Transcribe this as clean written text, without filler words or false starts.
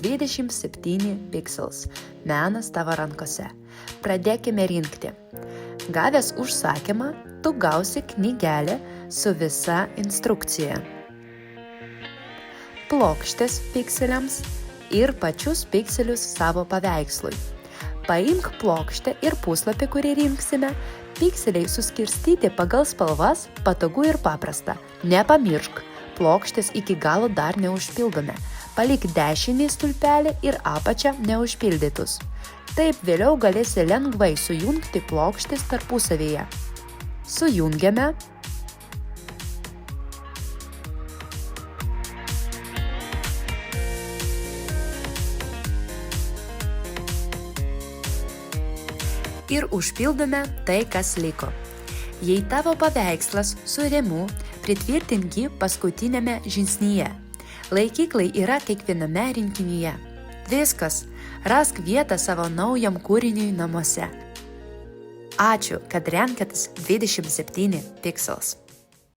27 pixels. Menas tavo rankose. Pradėkime rinkti. Gavęs užsakymą, tu gausi knygelę su visa instrukcija. Plokštės pikseliams ir pačius pikselius savo paveikslui. Paimk plokštę ir puslapį, kurį rinksime. Pikseliai suskirstyti pagal spalvas patogu ir paprasta. Nepamiršk, plokštės iki galo dar neužpildome. Palik dešinį stulpelį ir apačią neužpildytus. Taip vėliau galėsi lengvai sujungti plokštės tarpusavyje. Sujungiame. Ir užpildome tai, kas liko. Jei tavo paveikslas su rėmu, pritvirtink jį paskutinėme žingsnyje. Laikiklai yra kiekviename rinkinyje. Viskas, rask vietą savo naujam kūriniui namuose. Ačiū, kad renkatės 27 pixels.